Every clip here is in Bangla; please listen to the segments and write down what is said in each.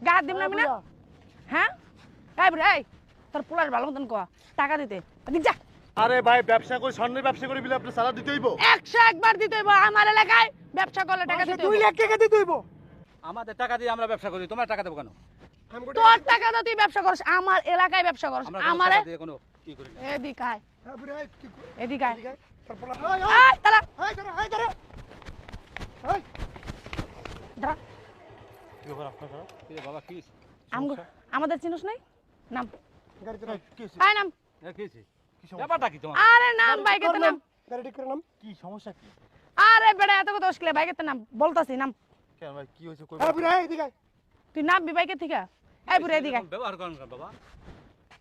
গায়ে দিম না আমি না হ্যাঁ এই বুড়া এই তোর পোলার ভালো মতন কয়া টাকা দিতে দিক যা। আরে ভাই ব্যবসা করি স্বর্ণের ব্যবসা করি বলে আপনি সারা দিতেইব 101 বার দিতে হইব। আমার এলাকায় ব্যবসা করলে টাকা দিতে 2 হইব। লাখ টাকা দিতে হইব। আমাদের টাকা দিয়ে আমরা ব্যবসা করি, তোমার টাকা দেবো কেন? তোর টাকা দাও তুই ব্যবসা করছ, আমার এলাকায় ব্যবসা করছ। আমরা আমারে টাকা দিয়ে কোনো কি করি না। এদিকে আয় হ্যাঁ বুড়া এদিকে আয় তারপর আয় তারা এই ধরো এই ধরো এই দাঁড়া। কি ব্যাপার আপনারা কি রে বাবা, কি হইছে? আমাদের চিনিস নাই নাম গাড়িতে কি হইছে? আয় নাম এ, কি হইছে? কি সমস্যা? ব্যাপারটা কি তোমার? আরে নাম বাইকেতে নাম গাড়ি ঠিক করে নাম। কি সমস্যা কি? আরে বেড়া এত কথা উস্কলে বাইকেতে নাম বলতাছি নাম কেন ভাই কি হইছে কই? হ্যাঁ বুড়া এদিকে আয়। তুই নাম বিবাইকে থেকে এই বুড়া এদিকে আয়। ব্যবহার করেন কেন বাবা?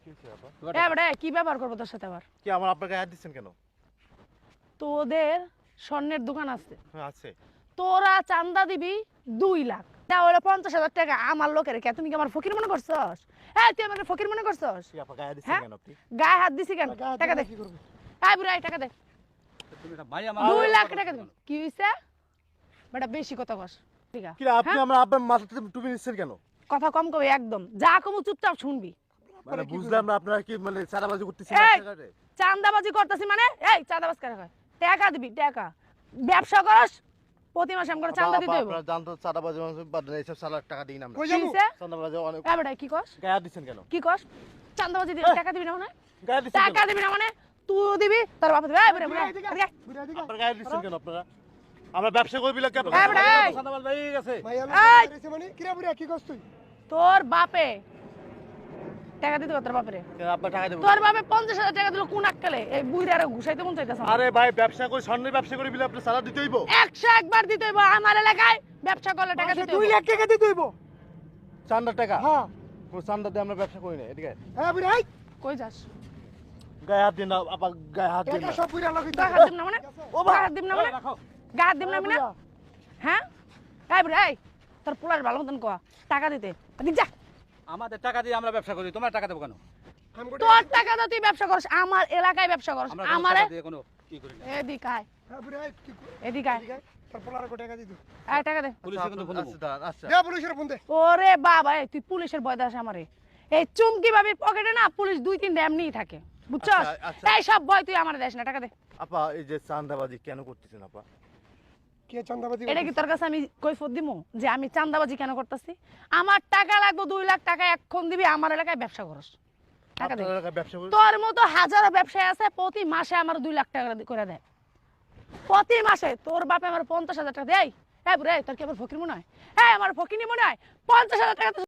কি হইছে আপা? এ বেড়া কি ব্যবহার করবো তোর সাথে আবার? কি আমার আপনাকে হাত দিচ্ছেন কেন? তোদের স্বর্ণের দোকান আছে, হ্যাঁ আছে। তোরা চান্দা দিবি 2 লাখ, তা হলো 50,000 টাকা আমার লোকের। কে তুমি কি আমার ফকির মনে করছস? এই তুই আমাকে ফকির মনে করছস? কি আপা গায়ে দিচ্ছেন হ্যাঁ? কেন আপনি? গায়ে হাত দিছি কেন? গায়ে টাকা দে কি করবে? এই বুড়া এই টাকা দে। তুমি এটা মাইয়া 2 লাখ টাকা দে। কি হইছে? বেটা বেশি কথা কস ঠিক আছে? কি রে, আপনি আমরা আপনার মাথাতে টুপি নিচ্ছেন কেন? কথা কম কবে একদম, যা কমু চুপচাপ শুনবি। মানে বুঝলাম না আপনারা কি মানে চাঁদাবাজি করতেছেন এই! রাস্তাঘাটে? চান্দাবাজি করতেছি মানে এই চাঁদাবাজ কারা কয়? টাকা দিবি টাকা। ব্যবসা করস প্রতি মাসে আমরা চান্দা দিতে হইব। আপনারা জানতো চাঁদাবাজি বাদ দেন, এইসব সালার টাকা দিই না আমরা। কই কি যাবো? হইছে? চাঁদাবাজি অনেক এই বেটা কি কস? গায়ে হাত দিচ্ছেন কেন? কি কস? চান্দাবাজি দিবি টাকা দিবি না মানে? গায়ে দিচ্ছেন টাকা কেন? দিবি না মানে তুই দিবি তোর বাপ দিবি। এই বুড়া বুড়া এদিকে আয়। এদিকে আয়। বুড়া এদিকে আয়। আপনারা গায়ে দিচ্ছেন কেন আপনারা? আমরা ব্যবসা করি বলে কি আপনারা? এই বেটা, এই! সাদাবাজ ভাই গেছে। ভাই আমি এই! করেছে মানে কি রে বুড়া কি করছ তুই? তোর বাপে টাকা দিতে তোর বাপরে। কেন আপনারা টাকা দেবেন? তোর বাপে 50,000 টাকা দিল কোন আক্কেলে? এই বুইড়ারে ঘুষাইতে মন চাইতাছ। আরে ভাই ব্যবসা করি স্বর্ণের ব্যবসা করি বলে আপনি সারা দিতেইব 101 বার দিতে হইব। আমার এলাকায় ব্যবসা করলে টাকা দিতে 2 হইব। লাখ টাকা দিতে হইব। চাঁদার টাকা। হ্যাঁ কোন চাঁদা দিয়ে আমরা ব্যবসা করি না। এদিকে হ্যাঁ বুড়া এই কই যাস? গায়ে হাত দিন না আপা, গায়ে হাত দিন টাকা না। সব বুড়া লাগি টাকা দিম না মানে? ও ভাই! টাকা দিম না মানে? রাখো। গায়ে দিম না আমি না? হ্যাঁ এই বুড়া এই তোর পোলার ভালো মতন কয়া টাকা দিতে দিক যা। আমাদের টাকা দিয়ে আমরা ব্যবসা করি, তোমার টাকা দেবো কেন? তোর টাকা দাও তুই ব্যবসা করস, আমার এলাকায় ব্যবসা করস। আমরা আমারে টাকা দিয়ে কোনো কি করি না। এদিকে আয় হ্যাঁ বুড়া এই কি কর? এদিকে আয়। এদিকে আয়। তারপর আর টাকা দিতে। আয় টাকা দে। পুলিশে কিন্তু ফোন দেবো। আচ্ছা দাঁড়ান, আচ্ছা। দে পুলিশের ফোন দে। ওরে বাবা এই তুই পুলিশের ভয় দাস আমারে। এই চুমকি বাবির পকেটে না পুলিশ 2-3 এমনিই থাকে বুঝছস? আচ্ছা, আচ্ছা। এই সব ভয় তুই আমারে দেস না, টাকা দে। আপা এই যে চাঁদাবাজি কেন করতেছেন আপা? কে চাঁদাবাজি এটা কি তোর কাছে আমি কৈফত দিমু যে আমি চাঁদাবাজি কেন করতেছি? আমার টাকা লাগবে 2 লাখ টাকা, এখন দিবি আমার এলাকায় ব্যবসা করস টাকা দে। আপনারা এলাকায় ব্যবসা করি? তোর মতো হাজারো ব্যবসায়ী আছে প্রতি মাসে আমার 2 লাখ টাকা করে দেয় প্রতি মাসে। তোর বাপে আমার 50,000 টাকা দেয়। এই বুড়া তোর কি আমার ফকির মনে হয়? হ্যাঁ আমার ফকির মনে হয়? 50,000 টাকা তো